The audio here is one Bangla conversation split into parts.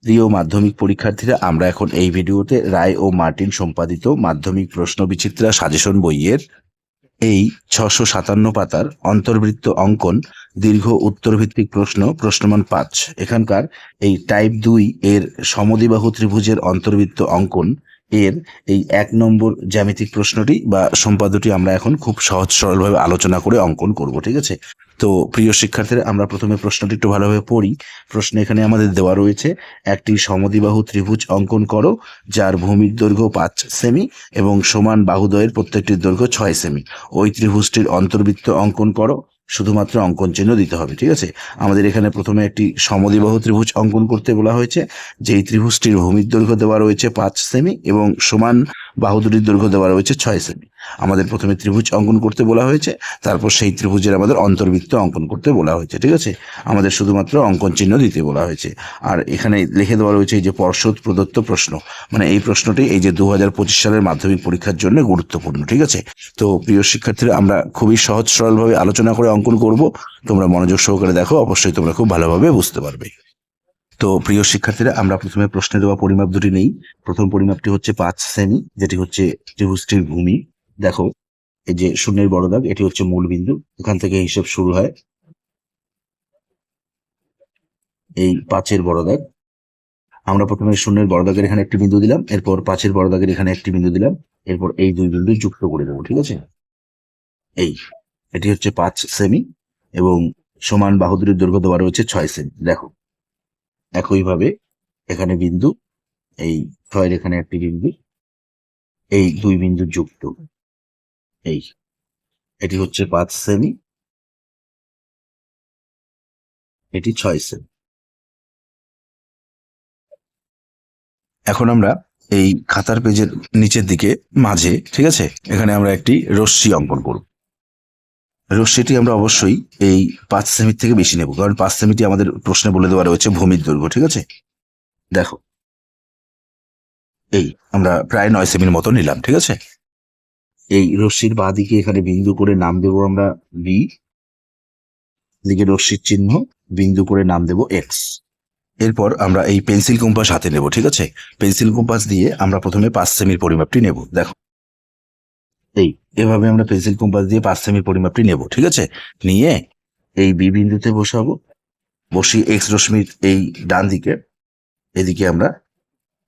প্রিয় মাধ্যমিক পরীক্ষার্থীরা, আমরা এখন এই ভিডিওতে রায় ও মার্টিন সম্পাদিত মাধ্যমিক প্রশ্ন বিচিত্রা সাজেশন বইয়ের এই 657 পাতার অন্তর্বৃত্ত অঙ্কন দীর্ঘ উত্তরভিত্তিক প্রশ্নমান 5 এখানকার এই টাইপ 2 এর সমদ্বিবাহু ত্রিভুজের অন্তর্বৃত্ত অঙ্কন এর এই 1 নম্বর জ্যামিতিক প্রশ্নটি বা সম্পাদ্যটি আমরা এখন খুব সহজ সরলভাবে আলোচনা করে অঙ্কন করব। ঠিক আছে, তো প্রিয় শিক্ষার্থীরা, আমরা প্রথমে প্রশ্নটি একটু ভালোভাবে পড়ি। প্রশ্ন এখানে আমাদের দেওয়া রয়েছে, একটি সমদ্বিবাহু ত্রিভুজ অঙ্কন করো যার ভূমির দৈর্ঘ্য 5 সেমি এবং সমান বাহুদ্বয়ের প্রত্যেকটির দৈর্ঘ্য 6 সেমি। ওই ত্রিভুজটির অন্তর্বৃত্ত অঙ্কন করো, শুধুমাত্র অঙ্কন চিহ্ন দিতে হবে। ঠিক আছে, আমাদের এখানে প্রথমে একটি সমদ্বিবাহু ত্রিভুজ অঙ্কন করতে বলা হয়েছে, যেই ত্রিভুজটির ভূমির দৈর্ঘ্য দেওয়া রয়েছে 5 সেমি এবং সমান বাহু দুটির দৈর্ঘ্য দেওয়া রয়েছে 6 সেমি। আমাদের প্রথমে ত্রিভুজ অঙ্কন করতে বলা হয়েছে, তারপর সেই ত্রিভুজের আমাদের অন্তর্বৃত্ত অঙ্কন করতে বলা হয়েছে। ঠিক আছে, আমাদের শুধুমাত্র অঙ্কন চিহ্ন দিতে বলা হয়েছে। আর এখানে লিখে দেওয়া রয়েছে এই যে পর্ষদ প্রদত্ত প্রশ্ন, মানে এই প্রশ্নটি এই যে 2025 সালের মাধ্যমিক পরীক্ষার জন্য গুরুত্বপূর্ণ। ঠিক আছে, তো প্রিয় শিক্ষার্থীরা, আমরা খুবই সহজ সরলভাবে আলোচনা করে অঙ্কন করব। তোমরা মনোযোগ সহকারে দেখো, অবশ্যই তোমরা খুব ভালোভাবে বুঝতে পারবে। তো প্রিয় শিক্ষার্থীরা, আমরা প্রথমে প্রশ্নে দেওয়া পরিমাপ দুটি নেই। প্রথম পরিমাপটি হচ্ছে 5 সেমি, যেটি হচ্ছে ত্রিভুজটির ভূমি। দেখো, এই যে শূন্যের বড় দাগ, এটি হচ্ছে মূল বিন্দু, এখান থেকে হিসাব শুরু হয়। এই 5-এর বড় দাগ, আমরা প্রথমে শূন্যের বড় দাগের এখানে একটি বিন্দু দিলাম, এরপর 5-এর বড় দাগের এখানে একটি বিন্দু দিলাম, এরপর এই দুই বিন্দু যুক্ত করে দেবো। ঠিক আছে, এই এটি হচ্ছে 5 সেমি এবং সমান বাহু দুটির দৈর্ঘ্য দেওয়া রয়েছে 6 সেমি। দেখো, একইভাবে এখানে বিন্দু, এই 6-এর এখানে একটি বিন্দু, এই দুই বিন্দু যুক্ত, এই এটি হচ্ছে 5 সেমি, এটি 6 সেমি। এখন আমরা এই খাতার পেজের নিচের দিকে মাঝে, ঠিক আছে, এখানে আমরা একটি রশ্মি অঙ্কন করব। রশ্মিটি আমরা অবশ্যই এই 5 সেমির থেকে বেশি নেব, কারণ 5 সেমিটি আমাদের প্রশ্নে বলে দেওয়া রয়েছে ভূমির দৈর্ঘ্য। ঠিক আছে, দেখো, এই আমরা প্রায় 9 সেমির মতো নিলাম। ঠিক আছে, এই রশ্মির বাঁ দিকে এখানে বিন্দু করে নাম দেবো আমরা বি, দিকে রশ্মির চিহ্ন, বিন্দু করে নাম দেবো এক্স। এরপর আমরা এই পেন্সিল কম্পাস হাতে নেব। ঠিক আছে, পেন্সিল কম্পাস দিয়ে আমরা প্রথমে 5 সেমির পরিমাপটি নেব। দেখো, এই এভাবে আমরা পেন্সিল কম্পাস দিয়ে 5 সেমির পরিমাপটি নেব। ঠিক আছে, নিয়ে এই বি বিন্দুতে বসাবো, বসিয়ে এক্স রশ্মির এই ডান দিকে এদিকে আমরা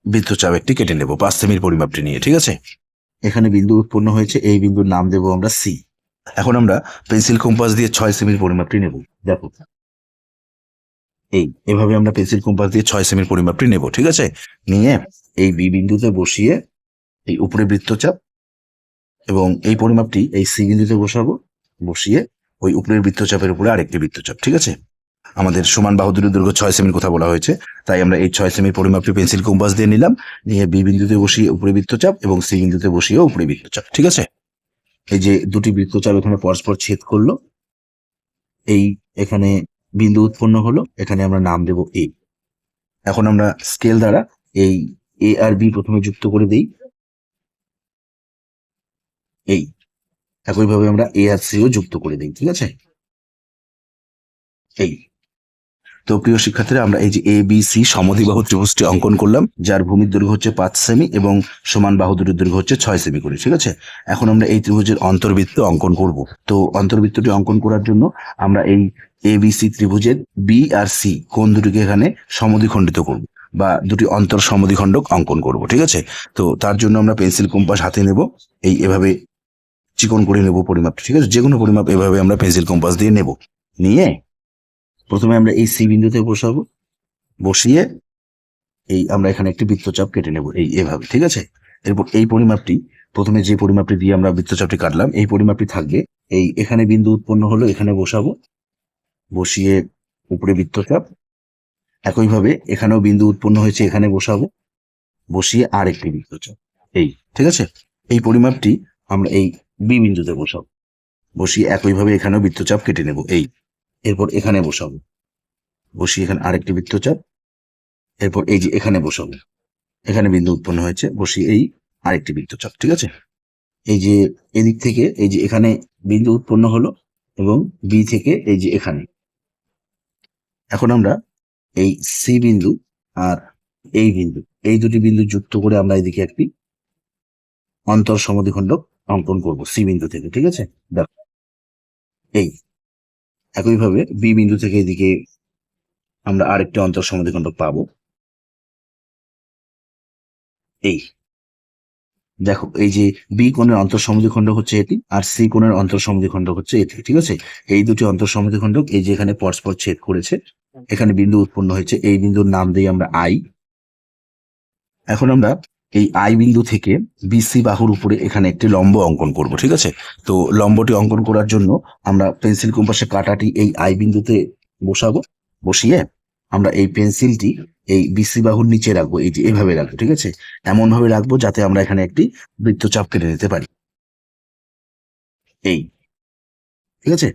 বৃত্তচাপ একটি কেটে নেব 5 সেমির পরিমাপটি নিয়ে। ঠিক আছে, এখানে বিন্দু উৎপন্ন হয়েছে, এই বিন্দুর নাম দেবো আমরা সি। এখন আমরা পেন্সিল কম্পাস দিয়ে 6 সেমির পরিমাপটি নেব। দেখো, এই এভাবে আমরা পেন্সিল কম্পাস দিয়ে 6 সেমির পরিমাপটি নেব। ঠিক আছে, নিয়ে এই বি বিন্দুতে বসিয়ে এই উপরে বৃত্তচাপ এবং এই পরিমাপটি এই সি বিন্দুতে বসাবো, বসিয়ে ওই উপরের বৃত্তচাপের উপরে আরেকটি বৃত্তচাপ। ঠিক আছে, আমাদের সমান বাহু দুটির দৈর্ঘ্য 6 সেমির কথা বলা হয়েছে, তাই আমরা এই 6 সেমির পরিমাপটি পেন্সিল কম্পাস দিয়ে নিলাম, নিয়ে বি বিন্দুতে বসিয়ে উপরে বৃত্তচাপ এবং সি বিন্দুতে বসিয়ে উপরে বৃত্তচাপ। ঠিক আছে, এই যে দুটি বৃত্তচাপ এখানে পরস্পর ছেদ করলো, এই এখানে বিন্দু উৎপন্ন হলো, এখানে আমরা নাম দেব এ। এখন আমরা স্কেল দ্বারা এই এ আর বি প্রথমে যুক্ত করে দেই, এই একইভাবে আমরা এ আর সিও যুক্ত করে দিই। ঠিক আছে, এই তো প্রিয় শিক্ষার্থীরা, আমরা এই যে এ বি সি সমদ্বিবাহু ত্রিভুজটি অঙ্কন করলাম, যার ভূমির দৈর্ঘ্য হচ্ছে 5 সেমি এবং সমান বাহু দুটির দৈর্ঘ্য হচ্ছে 6 সেমি করে। ঠিক আছে, এখন আমরা এই ত্রিভুজের অন্তর্বৃত্ত অঙ্কন করব। তো অন্তর্বৃত্তটি অঙ্কন করার জন্য আমরা এই এ বি সি ত্রিভুজের বি আর সি কোণ দুটিকে এখানে সমদ্বিখণ্ডিত করব বা দুটি অন্তর সমদ্বিখণ্ডক অঙ্কন করব। ঠিক আছে, তো তার জন্য আমরা পেন্সিল কম্পাস হাতে নেব, এই এভাবে চিকন করে নেব পরিমাপটি। ঠিক আছে, যে কোনো পরিমাপ এভাবে আমরা পেন্সিল কম্পাস দিয়ে নেব, নিয়ে প্রথমে আমরা এই সি বিন্দুতে বসাবো, বসিয়ে এই আমরা এখানে একটি বৃত্তচাপ কেটে নেব, এই এভাবে। ঠিক আছে, এরপর এই পরিমাপটি, প্রথমে যে পরিমাপটি দিয়ে আমরা বৃত্তচাপটি কাটলাম, এই পরিমাপটি থাকবে, এই এখানে বিন্দু উৎপন্ন হলো, এখানে বসাবো, বসিয়ে উপরে বৃত্তচাপ, একইভাবে এখানেও বিন্দু উৎপন্ন হয়েছে, এখানে বসাবো, বসিয়ে আর একটি বৃত্তচাপ, এই। ঠিক আছে, এই পরিমাপটি আমরা এই বি বিন্দুতে বসাবো, বসিয়ে একইভাবে এখানেও বৃত্তচাপ কেটে নেব, এই। এরপর এখানে বসাবো, বসিয়ে এখানে আরেকটি বৃত্তচাপ, এরপর এই যে এখানে বসাবো, এখানে বিন্দু উৎপন্ন হয়েছে, বসিয়ে এই আরেকটি বৃত্তচাপ। ঠিক আছে, এই যে এদিক থেকে এই যে এখানে বিন্দু উৎপন্ন হলো এবং বি থেকে এই যে এখানে, এখন আমরা এই সি বিন্দু আর এই বিন্দু, এই দুটি বিন্দু যুক্ত করে আমরা এদিকে একটি অন্তর সমদ্বিখণ্ডক অঙ্কন করব সি বিন্দু থেকে। ঠিক আছে, দেখো এই একইভাবে বি বিন্দু থেকে এদিকে আমরা আরেকটি অন্তর সমদ্বিখণ্ডক পাবো। এই দেখো, এই যে বি কোণের অন্তর সমদ্বিখণ্ডক হচ্ছে এটি, আর সি কোণের অন্তর সমদ্বিখণ্ডক হচ্ছে এটি। ঠিক আছে, এই দুটি অন্তর সমদ্বিখণ্ডক এই যে এখানে পরস্পর ছেদ করেছে, এখানে বিন্দু উৎপন্ন হয়েছে, এই বিন্দুর নাম দিই আমরা আই। এখন আমরা এই আই বিন্দু থেকে বিসি বাহুর উপরে এখানে একটি লম্ব অঙ্কন করব। ঠিক আছে, তো লম্বটি অঙ্কন করার জন্য আমরা পেন্সিল কম্পাসের কাঁটাটি এই আই বিন্দুতে বসাবো। বসিয়ে আমরা এই পেন্সিলটি এই বিসি বাহুর নিচে রাখবো, এই যে এভাবে রাখবো। ঠিক আছে, এমন ভাবে রাখবো যাতে আমরা এখানে একটি বৃত্তচাপ কেটে নিতে পারি। এই ঠিক আছে,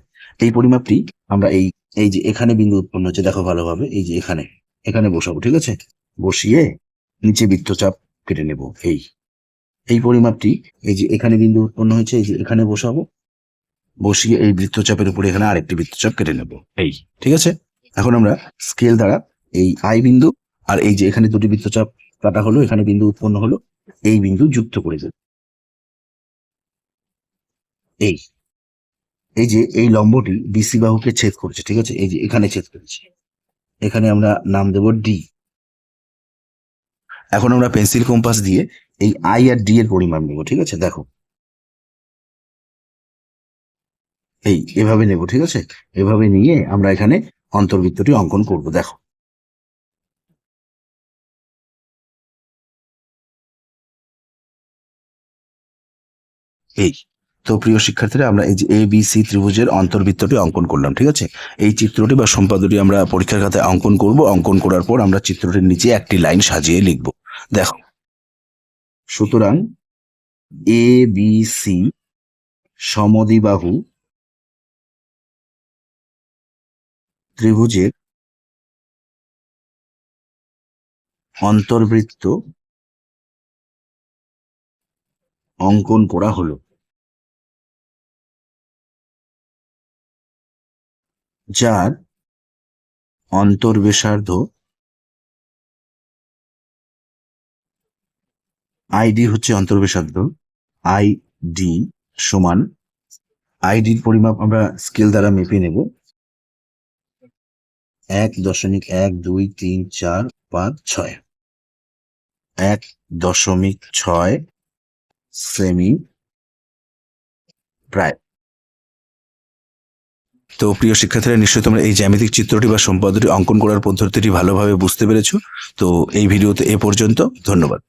এই পরিমাপটি আমরা এই এই যে এখানে বিন্দু উৎপন্ন হচ্ছে, দেখো ভালোভাবে, এই যে এখানে এখানে বসাবো। ঠিক আছে, বসিয়ে নিচে বৃত্তচাপ কেটে নেব। এই পরিমাপটি এই যে এখানে বিন্দু উৎপন্ন হয়েছে, এই যে এখানে বসাবো, বসিয়ে এই বৃত্তচাপের উপরে এখানে আরেকটি বৃত্তচাপ কেটে নেব। এই ঠিক আছে, এখন আমরা স্কেল দ্বারা এই আই বিন্দু আর এই যে এখানে দুটি বৃত্তচাপ কাটা হলো, এখানে বিন্দু উৎপন্ন হলো, এই বিন্দু যুক্ত করে দেব। এই এই যে এই লম্বটি বিসি বাহুকে ছেদ করছে। ঠিক আছে, এই যে এখানে ছেদ করেছে, এখানে আমরা নাম দেব ডি। এখন আমরা পেন্সিল কম্পাস দিয়ে এই আই আর ডি এর পরিমাণ নেব। ঠিক আছে, দেখো এই এভাবে নেব। ঠিক আছে, এভাবে নিয়ে আমরা এখানে অন্তর্বৃত্তটি অঙ্কন করব। দেখো এই তো প্রিয় শিক্ষার্থীরা, আমরা এই যে এ বি সি ত্রিভুজের অন্তর্বৃত্তটি অঙ্কন করলাম। ঠিক আছে, এই চিত্রটি বা সম্পাদ্যটি আমরা পরীক্ষার খাতায় অঙ্কন করব। অঙ্কন করার পর আমরা চিত্রটির নিচে একটি লাইন সাজিয়ে লিখব। দেখো, সুতরাং এ বি সি সমদ্বিবাহু ত্রিভুজের অন্তর্বৃত্ত অঙ্কন করা হলো, যার অন্তর্ব্যাসার্ধ আইডি হচ্ছে অন্তর্ব্যাসার্ধ আই ডি সমান, আইডির পরিমাপ আমরা স্কেল দ্বারা মেপে নেব 1.12345 1.6 সেমি প্রায়। তো প্রিয় শিক্ষার্থীরা, নিশ্চয়ই তোমরা এই জ্যামিতিক চিত্রটি বা সম্পাদ্যটি অঙ্কন করার পদ্ধতিটি ভালোভাবে বুঝতে পেরেছো। তো এই ভিডিওতে এ পর্যন্ত, ধন্যবাদ।